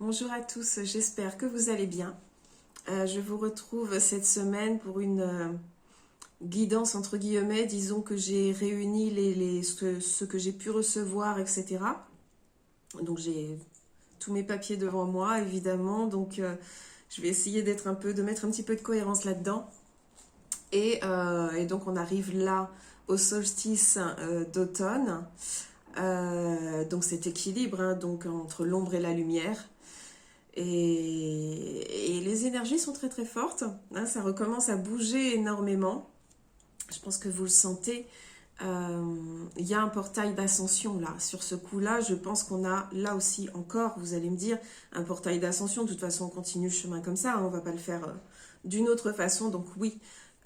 Bonjour à tous, j'espère que vous allez bien. Je vous retrouve cette semaine pour une guidance entre guillemets. Disons que j'ai réuni ce que j'ai pu recevoir, etc. Donc j'ai tous mes papiers devant moi, évidemment. Donc je vais essayer de mettre un petit peu de cohérence là-dedans. Et donc on arrive là au solstice d'automne. Donc cet équilibre donc entre l'ombre et la lumière. Et les énergies sont très très fortes, hein, ça recommence à bouger énormément. Je pense que vous le sentez. Il y a un portail d'ascension là. Sur ce coup-là, je pense qu'on a là aussi encore, vous allez me dire, un portail d'ascension. De toute façon, on continue le chemin comme ça, hein, on ne va pas le faire d'une autre façon. Donc oui,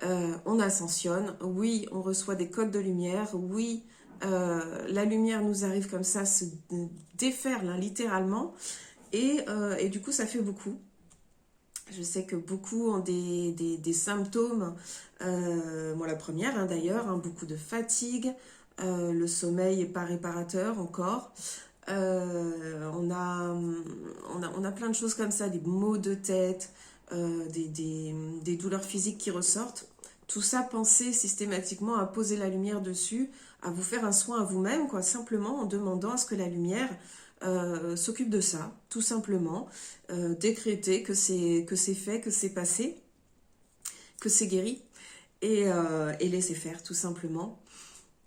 on ascensionne. Oui, on reçoit des codes de lumière. Oui, la lumière nous arrive comme ça, se déferle hein, littéralement. Et du coup, ça fait beaucoup. Je sais que beaucoup ont des symptômes. Moi, la première, hein, d'ailleurs, hein, beaucoup de fatigue. Le sommeil n'est pas réparateur encore. On a plein de choses comme ça, des maux de tête, des douleurs physiques qui ressortent. Tout ça, pensez systématiquement à poser la lumière dessus, à vous faire un soin à vous-même, quoi, simplement en demandant à ce que la lumière s'occupe de ça, tout simplement. Décréter que c'est fait, que c'est passé, que c'est guéri, et laisser faire, tout simplement.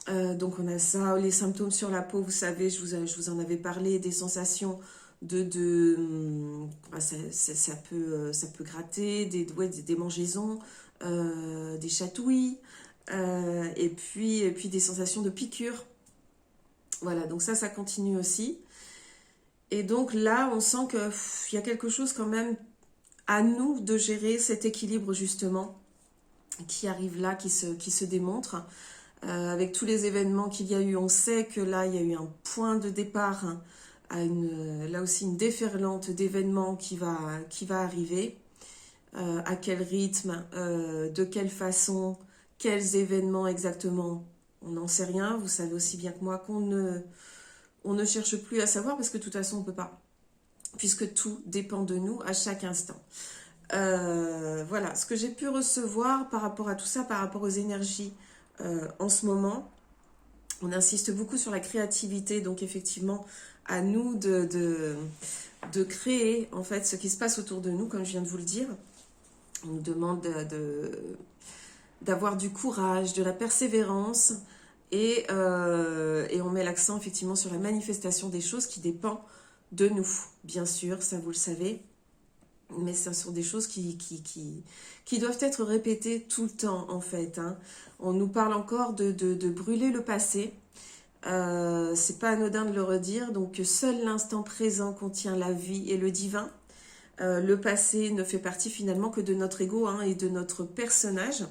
Donc on a ça, les symptômes sur la peau, vous savez, je vous en avais parlé, des sensations ça peut gratter, des démangeaisons, des chatouilles, et puis des sensations de piqûres. Voilà, donc ça continue aussi. Et donc là, on sent qu'il y a quelque chose quand même à nous de gérer cet équilibre justement qui arrive là, qui se démontre. Avec tous les événements qu'il y a eu, on sait que là, il y a eu un point de départ, hein, là aussi une déferlante d'événements qui va arriver. À quel rythme, de quelle façon, quels événements exactement, on n'en sait rien. Vous savez aussi bien que moi on ne cherche plus à savoir parce que de toute façon on ne peut pas, puisque tout dépend de nous à chaque instant. Voilà, ce que j'ai pu recevoir par rapport à tout ça, par rapport aux énergies en ce moment, on insiste beaucoup sur la créativité, donc effectivement, à nous de créer en fait ce qui se passe autour de nous, comme je viens de vous le dire. On nous demande d'avoir du courage, de la persévérance, et on met l'accent effectivement sur la manifestation des choses qui dépend de nous, bien sûr, ça vous le savez. Mais ce sont des choses qui doivent être répétées tout le temps, en fait. Hein. On nous parle encore de brûler le passé. C'est pas anodin de le redire. Donc, seul l'instant présent contient la vie et le divin. Le passé ne fait partie finalement que de notre ego hein, et de notre personnage,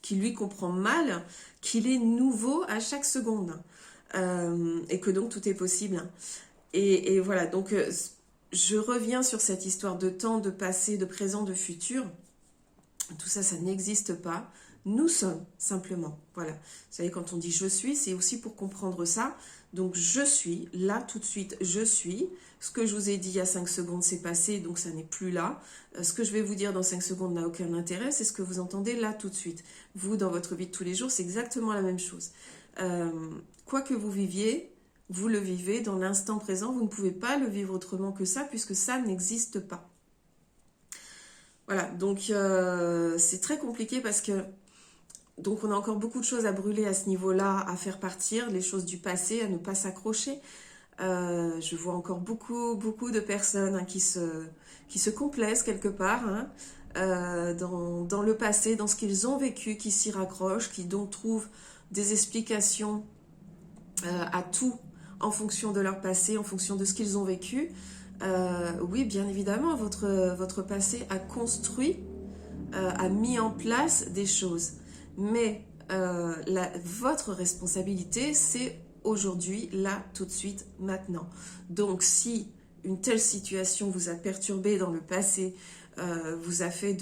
qui lui comprend mal qu'il est nouveau à chaque seconde. Et que donc tout est possible. Et voilà, donc... je reviens sur cette histoire de temps, de passé, de présent, de futur. Tout ça, ça n'existe pas. Nous sommes simplement. Voilà. Vous savez, quand on dit je suis, c'est aussi pour comprendre ça. Donc je suis, là tout de suite, je suis. Ce que je vous ai dit il y a 5 secondes, c'est passé, donc ça n'est plus là. Ce que je vais vous dire dans 5 secondes n'a aucun intérêt, c'est ce que vous entendez là tout de suite. Vous, dans votre vie de tous les jours, c'est exactement la même chose. Quoi que vous viviez, vous le vivez dans l'instant présent, vous ne pouvez pas le vivre autrement que ça, puisque ça n'existe pas. Voilà, donc c'est très compliqué parce que donc on a encore beaucoup de choses à brûler à ce niveau-là, à faire partir, les choses du passé, à ne pas s'accrocher. Je vois encore beaucoup de personnes hein, qui se complaisent quelque part hein, dans le passé, dans ce qu'ils ont vécu, qui s'y raccrochent, qui donc trouvent des explications à tout en fonction de leur passé, en fonction de ce qu'ils ont vécu. Oui, bien évidemment, votre passé a construit, a mis en place des choses. Mais votre responsabilité, c'est aujourd'hui, là, tout de suite, maintenant. Donc, si une telle situation vous a perturbé dans le passé, vous a fait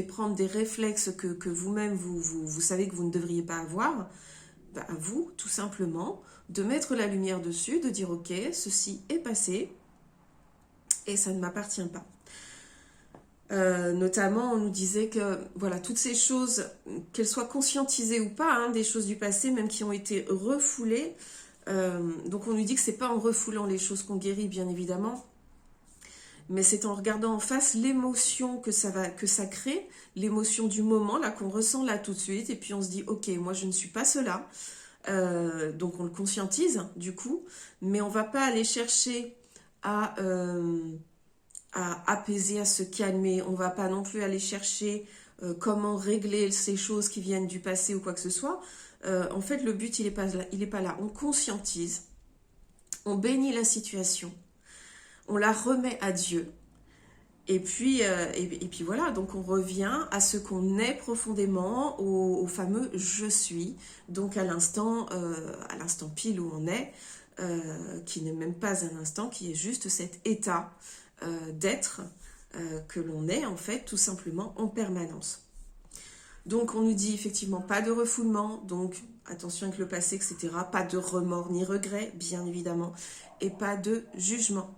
prendre des réflexes que vous-même, vous savez que vous ne devriez pas avoir, à vous, tout simplement, de mettre la lumière dessus, de dire ok, ceci est passé, et ça ne m'appartient pas. Notamment, on nous disait que voilà, toutes ces choses, qu'elles soient conscientisées ou pas, hein, des choses du passé, même qui ont été refoulées, donc on nous dit que c'est pas en refoulant les choses qu'on guérit, bien évidemment, mais c'est en regardant en face l'émotion que ça crée, l'émotion du moment là qu'on ressent là tout de suite, et puis on se dit ok, moi je ne suis pas cela, donc on le conscientise du coup, mais on va pas aller chercher à apaiser, à se calmer. On va pas non plus aller chercher comment régler ces choses qui viennent du passé ou quoi que ce soit. En fait, le but, il est pas là. On conscientise, on bénit la situation, on la remet à Dieu. Et puis voilà, donc on revient à ce qu'on est profondément, au fameux je suis, donc à l'instant pile où on est, qui n'est même pas un instant, qui est juste cet état d'être que l'on est en fait tout simplement en permanence. Donc on nous dit effectivement pas de refoulement, donc attention avec le passé, etc. Pas de remords ni regrets, bien évidemment, et pas de jugement.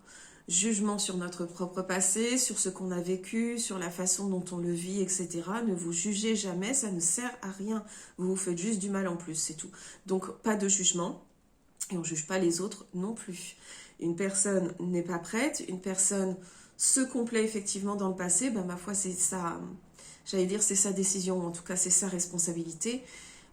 Jugement sur notre propre passé, sur ce qu'on a vécu, sur la façon dont on le vit, etc. Ne vous jugez jamais, ça ne sert à rien. Vous vous faites juste du mal en plus, c'est tout. Donc pas de jugement, et on ne juge pas les autres non plus. Une personne n'est pas prête, une personne se complaît effectivement dans le passé, ben ma foi c'est ça, j'allais dire c'est sa décision, en tout cas c'est sa responsabilité,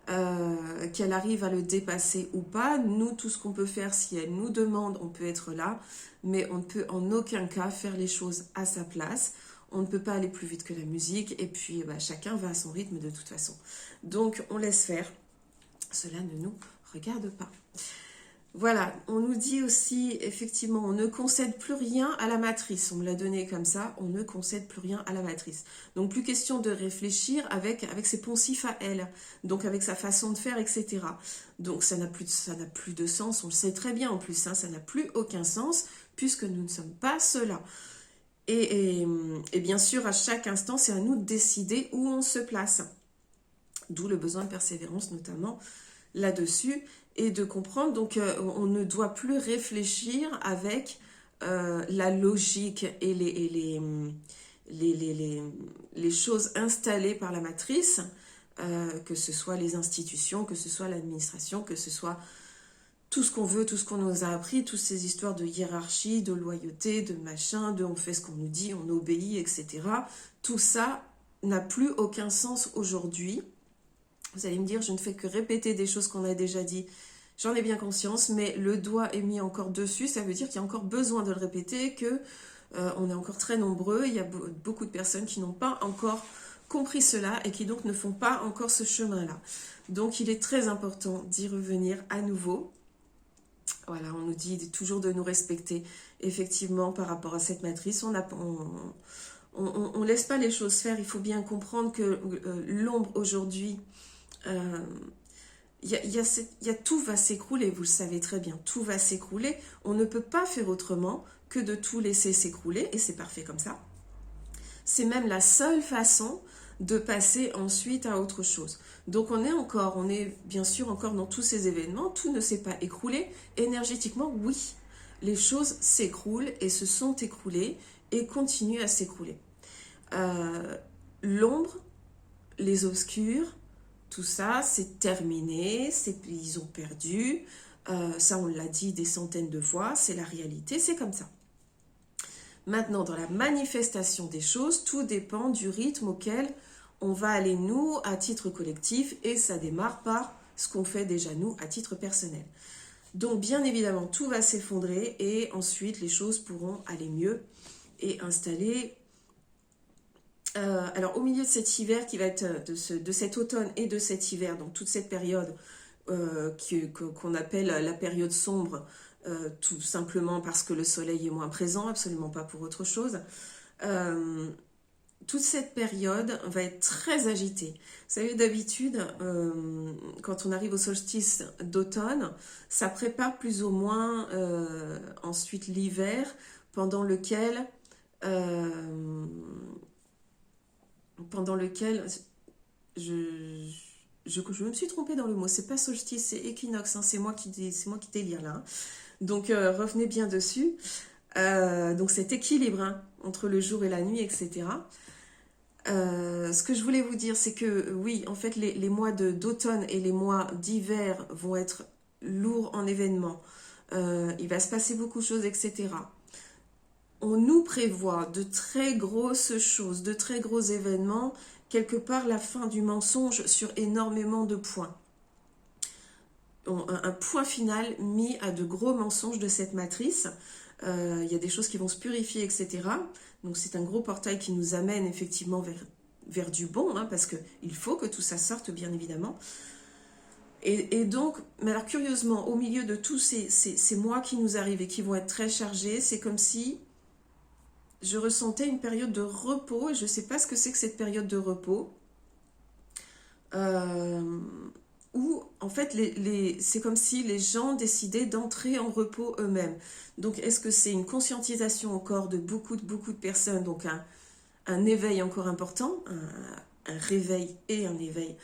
qu'elle arrive à le dépasser ou pas. Nous, tout ce qu'on peut faire, si elle nous demande, on peut être là, mais on ne peut en aucun cas faire les choses à sa place. On ne peut pas aller plus vite que la musique, et puis bah, chacun va à son rythme de toute façon. Donc on laisse faire, cela ne nous regarde pas. Voilà, on nous dit aussi, effectivement, on ne concède plus rien à la matrice. On me l'a donné comme ça, on ne concède plus rien à la matrice. Donc, plus question de réfléchir avec ses poncifs à elle, donc avec sa façon de faire, etc. Donc, ça n'a plus de sens, on le sait très bien en plus, hein, ça n'a plus aucun sens, puisque nous ne sommes pas cela. Et bien sûr, à chaque instant, c'est à nous de décider où on se place. D'où le besoin de persévérance, notamment là-dessus, et de comprendre, donc on ne doit plus réfléchir avec la logique et les choses installées par la matrice, que ce soit les institutions, que ce soit l'administration, que ce soit tout ce qu'on veut, tout ce qu'on nous a appris, toutes ces histoires de hiérarchie, de loyauté, de machin, de on fait ce qu'on nous dit, on obéit, etc. Tout ça n'a plus aucun sens aujourd'hui. Vous allez me dire, je ne fais que répéter des choses qu'on a déjà dit. J'en ai bien conscience, mais le doigt est mis encore dessus. Ça veut dire qu'il y a encore besoin de le répéter, que on est encore très nombreux. Il y a beaucoup de personnes qui n'ont pas encore compris cela et qui donc ne font pas encore ce chemin-là. Donc il est très important d'y revenir à nouveau. Voilà, on nous dit toujours de nous respecter, effectivement, par rapport à cette matrice. On laisse pas les choses faire. Il faut bien comprendre que l'ombre aujourd'hui... tout va s'écrouler, vous le savez très bien, tout va s'écrouler. On ne peut pas faire autrement que de tout laisser s'écrouler, et c'est parfait comme ça. C'est même la seule façon de passer ensuite à autre chose. Donc on est bien sûr encore dans tous ces événements, tout ne s'est pas écroulé. Énergétiquement, oui, les choses s'écroulent et se sont écroulées et continuent à s'écrouler. L'ombre, les obscurs, tout ça, c'est terminé, ils ont perdu, ça on l'a dit des centaines de fois, c'est la réalité, c'est comme ça. Maintenant, dans la manifestation des choses, tout dépend du rythme auquel on va aller nous à titre collectif, et ça démarre par ce qu'on fait déjà nous à titre personnel. Donc bien évidemment, tout va s'effondrer et ensuite les choses pourront aller mieux et installer... alors au milieu de cet hiver qui va être de cet automne et de cet hiver, donc toute cette période qu'on appelle la période sombre, tout simplement parce que le soleil est moins présent, absolument pas pour autre chose, toute cette période va être très agitée. Vous savez, d'habitude, quand on arrive au solstice d'automne, ça prépare plus ou moins ensuite l'hiver, pendant lequel je me suis trompée dans le mot, c'est pas solstice, c'est équinoxe, hein, c'est moi qui délire là. Hein. Donc revenez bien dessus. Donc cet équilibre hein, entre le jour et la nuit, etc. Ce que je voulais vous dire, c'est que oui, en fait, les mois d'automne et les mois d'hiver vont être lourds en événements. Il va se passer beaucoup de choses, etc. On nous prévoit de très grosses choses, de très gros événements, quelque part la fin du mensonge sur énormément de points. Un point final mis à de gros mensonges de cette matrice. Il y a des choses qui vont se purifier, etc. Donc c'est un gros portail qui nous amène effectivement vers du bon, hein, parce qu'il faut que tout ça sorte, bien évidemment. Et donc, mais alors curieusement, au milieu de tous ces mois qui nous arrivent et qui vont être très chargés, c'est comme si je ressentais une période de repos, et je ne sais pas ce que c'est que cette période de repos, où en fait c'est comme si les gens décidaient d'entrer en repos eux-mêmes. Donc est-ce que c'est une conscientisation encore de beaucoup de personnes, donc un éveil encore important, un réveil et un éveil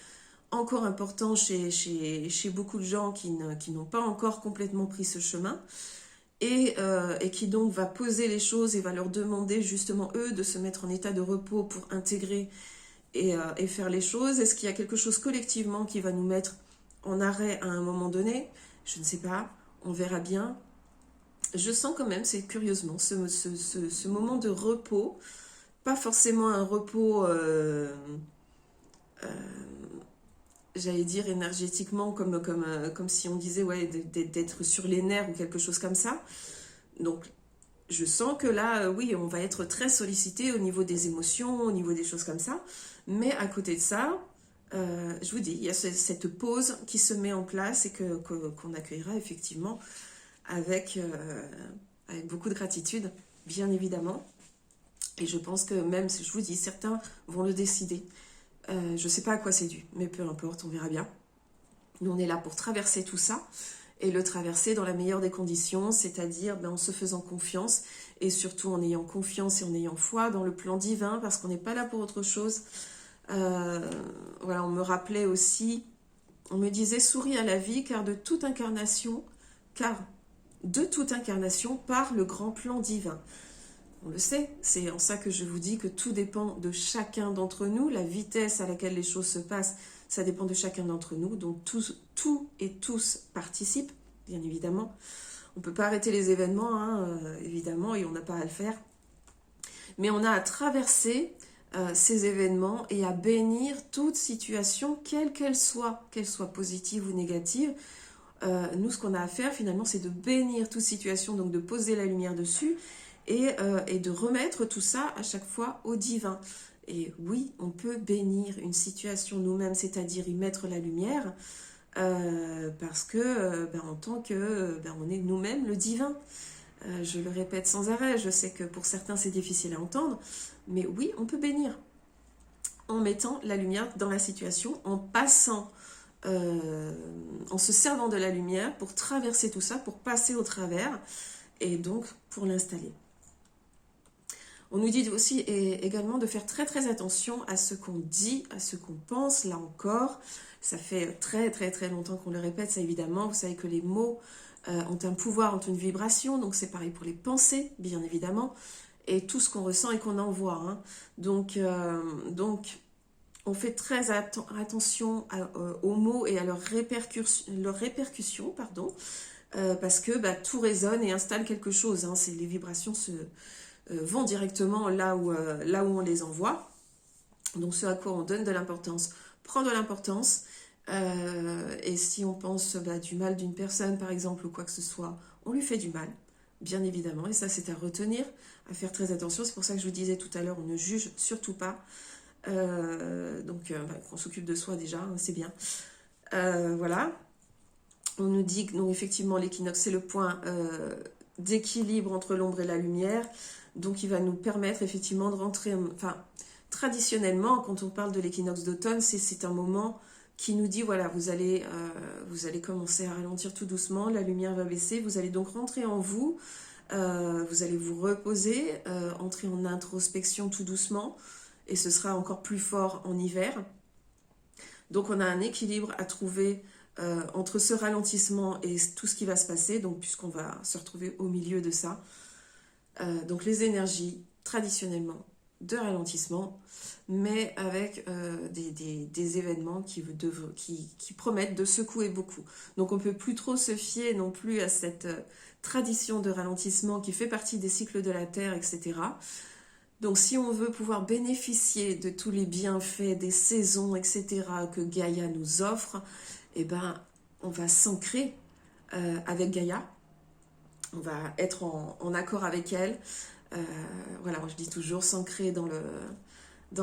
encore important chez beaucoup de gens qui n'ont pas encore complètement pris ce chemin, et qui donc va poser les choses et va leur demander justement eux de se mettre en état de repos pour intégrer et faire les choses. Est-ce qu'il y a quelque chose collectivement qui va nous mettre en arrêt à un moment donné? Je ne sais pas, on verra bien. Je sens quand même, c'est curieusement, ce moment de repos, pas forcément un repos, j'allais dire énergétiquement, comme si on disait ouais, d'être sur les nerfs ou quelque chose comme ça. Donc je sens que là, oui, on va être très sollicité au niveau des émotions, au niveau des choses comme ça. Mais à côté de ça, je vous dis, il y a cette pause qui se met en place et qu'on accueillera effectivement avec beaucoup de gratitude, bien évidemment. Et je pense que même, si je vous dis, certains vont le décider. Je ne sais pas à quoi c'est dû, mais peu importe, on verra bien. Nous, on est là pour traverser tout ça et le traverser dans la meilleure des conditions, c'est-à-dire en se faisant confiance et surtout en ayant confiance et en ayant foi dans le plan divin, parce qu'on n'est pas là pour autre chose. Voilà, on me rappelait aussi, on me disait souris à la vie car de toute incarnation part le grand plan divin. On le sait, c'est en ça que je vous dis que tout dépend de chacun d'entre nous, la vitesse à laquelle les choses se passent, ça dépend de chacun d'entre nous, donc tout et tous participent, bien évidemment. On ne peut pas arrêter les événements, hein, évidemment, et on n'a pas à le faire. Mais on a à traverser ces événements et à bénir toute situation, quelle qu'elle soit positive ou négative. Nous, ce qu'on a à faire, finalement, c'est de bénir toute situation, donc de poser la lumière dessus et de remettre tout ça à chaque fois au divin. Et oui, on peut bénir une situation nous-mêmes, c'est-à-dire y mettre la lumière, parce que en tant que on est nous-mêmes le divin. Je le répète sans arrêt, je sais que pour certains c'est difficile à entendre, mais oui, on peut bénir en mettant la lumière dans la situation, en passant, en se servant de la lumière pour traverser tout ça, pour passer au travers et donc pour l'installer. On nous dit aussi également de faire très très attention à ce qu'on dit, à ce qu'on pense, là encore. Ça fait très très très longtemps qu'on le répète, ça évidemment. Vous savez que les mots ont un pouvoir, ont une vibration, donc c'est pareil pour les pensées, bien évidemment, et tout ce qu'on ressent et qu'on envoie. Hein. Donc, on fait très attention aux mots et à leurs répercussions, parce que tout résonne et installe quelque chose. Hein. Les vibrations vont directement là où on les envoie. Donc ce à quoi on donne de l'importance prend de l'importance. Et si on pense du mal d'une personne, par exemple, ou quoi que ce soit, on lui fait du mal, bien évidemment. Et ça, c'est à retenir, à faire très attention. C'est pour ça que je vous disais tout à l'heure, on ne juge surtout pas. Qu'on s'occupe de soi déjà, hein, c'est bien. Voilà. On nous dit que, donc, effectivement, l'équinoxe, c'est le point d'équilibre entre l'ombre et la lumière. Donc, il va nous permettre, effectivement, de rentrer... traditionnellement, quand on parle de l'équinoxe d'automne, c'est un moment qui nous dit, voilà, vous allez commencer à ralentir tout doucement, la lumière va baisser, vous allez donc rentrer en vous, vous allez vous reposer, entrer en introspection tout doucement, et ce sera encore plus fort en hiver. Donc on a un équilibre à trouver entre ce ralentissement et tout ce qui va se passer, donc puisqu'on va se retrouver au milieu de ça. Donc les énergies, traditionnellement, de ralentissement, mais avec des événements qui promettent de secouer beaucoup. Donc on ne peut plus trop se fier non plus à cette tradition de ralentissement qui fait partie des cycles de la Terre, etc. Donc si on veut pouvoir bénéficier de tous les bienfaits des saisons, etc., que Gaïa nous offre, eh ben, on va s'ancrer avec Gaïa, on va être en accord avec elle. Voilà, moi je dis toujours s'ancrer dans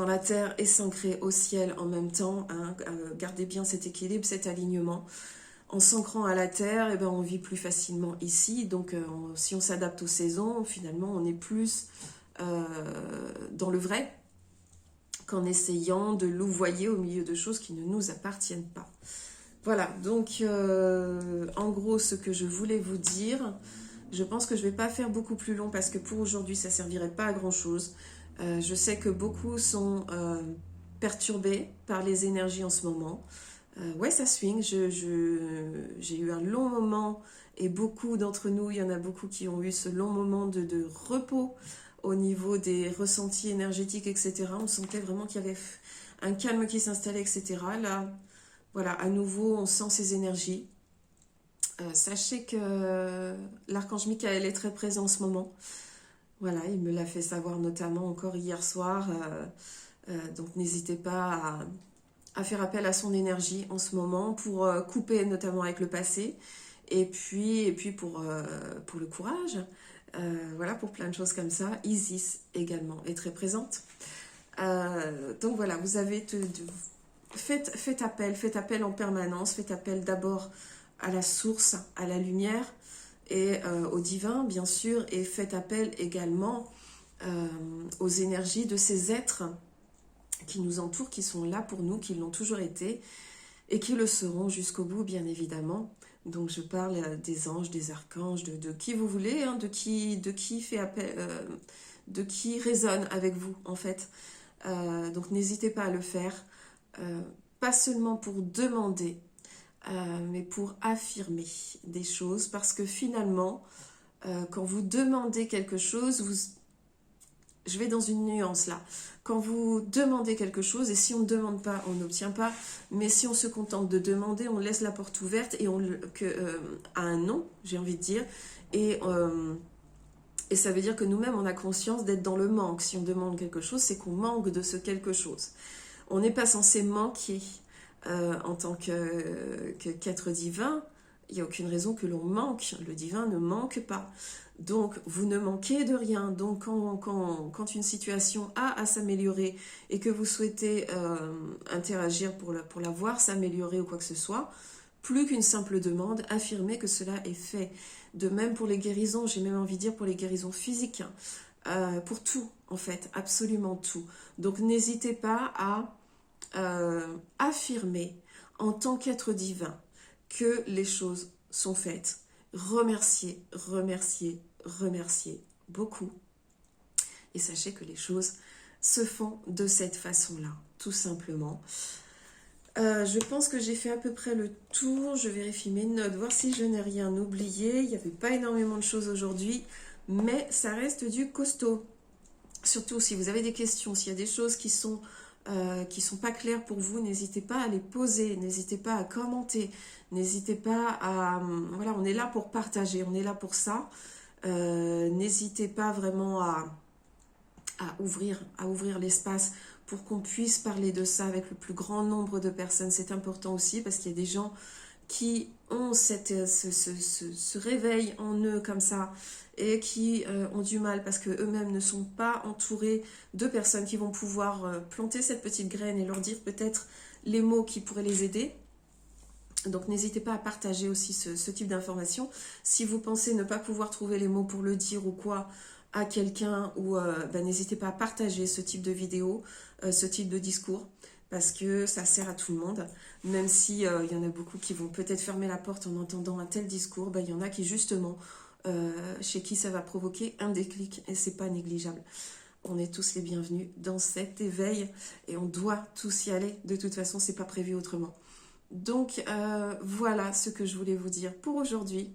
la terre et s'ancrer au ciel en même temps. Hein. Gardez bien cet équilibre, cet alignement. En s'ancrant à la terre, eh ben, on vit plus facilement ici. Donc si on s'adapte aux saisons, finalement on est plus dans le vrai qu'en essayant de louvoyer au milieu de choses qui ne nous appartiennent pas. Voilà, donc en gros ce que je voulais vous dire, je pense que je ne vais pas faire beaucoup plus long parce que pour aujourd'hui ça ne servirait pas à grand chose. Je sais que beaucoup sont perturbés par les énergies en ce moment. Ouais, ça swing, j'ai eu un long moment et beaucoup d'entre nous, il y en a beaucoup qui ont eu ce long moment de repos au niveau des ressentis énergétiques, etc. On sentait vraiment qu'il y avait un calme qui s'installait, etc. Là, voilà, à nouveau, on sent ces énergies. Sachez que l'archange Michael est très présent en ce moment. Voilà, il me l'a fait savoir notamment encore hier soir. Donc n'hésitez pas à faire appel à son énergie en ce moment pour couper notamment avec le passé. Et puis pour le courage. Voilà, pour plein de choses comme ça. Isis également est très présente. Donc voilà, vous avez... Faites appel en permanence. Faites appel d'abord à la source, à la lumière et au divin, bien sûr. Et faites appel également aux énergies de ces êtres qui nous entourent, qui sont là pour nous, qui l'ont toujours été et qui le seront jusqu'au bout, bien évidemment. Donc je parle des anges, des archanges, de qui vous voulez, hein, de qui fait appel, de qui résonne avec vous en fait. Donc n'hésitez pas à le faire, pas seulement pour demander, mais pour affirmer des choses, parce que finalement, quand vous demandez quelque chose, je vais dans une nuance là. Quand vous demandez quelque chose, et si on ne demande pas, on n'obtient pas, mais si on se contente de demander, on laisse la porte ouverte et à un non, j'ai envie de dire, et ça veut dire que nous-mêmes, on a conscience d'être dans le manque. Si on demande quelque chose, c'est qu'on manque de ce quelque chose. On n'est pas censé manquer en tant qu'être divin. Il n'y a aucune raison que l'on manque. Le divin ne manque pas. Donc, vous ne manquez de rien. Donc, quand une situation a à s'améliorer et que vous souhaitez interagir pour la voir s'améliorer ou quoi que ce soit, plus qu'une simple demande, affirmez que cela est fait. De même pour les guérisons, j'ai même envie de dire pour les guérisons physiques, pour tout, en fait, absolument tout. Donc, n'hésitez pas à affirmer en tant qu'être divin que les choses sont faites. Remerciez, remerciez, remerciez beaucoup. Et sachez que les choses se font de cette façon-là, tout simplement. Je pense que j'ai fait à peu près le tour. Je vérifie mes notes, voir si je n'ai rien oublié. Il n'y avait pas énormément de choses aujourd'hui, mais ça reste du costaud. Surtout si vous avez des questions, s'il y a des choses qui sont pas claires pour vous, n'hésitez pas à les poser, n'hésitez pas à commenter, n'hésitez pas à... Voilà, on est là pour partager, on est là pour ça. N'hésitez pas vraiment à ouvrir l'espace pour qu'on puisse parler de ça avec le plus grand nombre de personnes. C'est important aussi parce qu'il y a des gens qui ont ce réveil en eux comme ça et qui ont du mal parce qu'eux-mêmes ne sont pas entourés de personnes qui vont pouvoir planter cette petite graine et leur dire peut-être les mots qui pourraient les aider. Donc n'hésitez pas à partager aussi ce type d'informations. Si vous pensez ne pas pouvoir trouver les mots pour le dire ou quoi à quelqu'un, ou n'hésitez pas à partager ce type de vidéo, ce type de discours, parce que ça sert à tout le monde. Même si y en a beaucoup qui vont peut-être fermer la porte en entendant un tel discours, il y en a qui justement, chez qui ça va provoquer un déclic, et c'est pas négligeable. On est tous les bienvenus dans cet éveil, et on doit tous y aller. De toute façon, c'est pas prévu autrement. Donc voilà ce que je voulais vous dire pour aujourd'hui.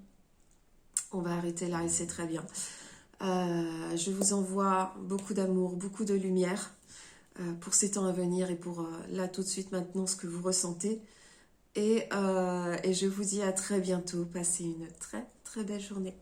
On va arrêter là et c'est très bien. Je vous envoie beaucoup d'amour, beaucoup de lumière pour ces temps à venir et pour là tout de suite maintenant ce que vous ressentez. Et je vous dis à très bientôt. Passez une très très belle journée.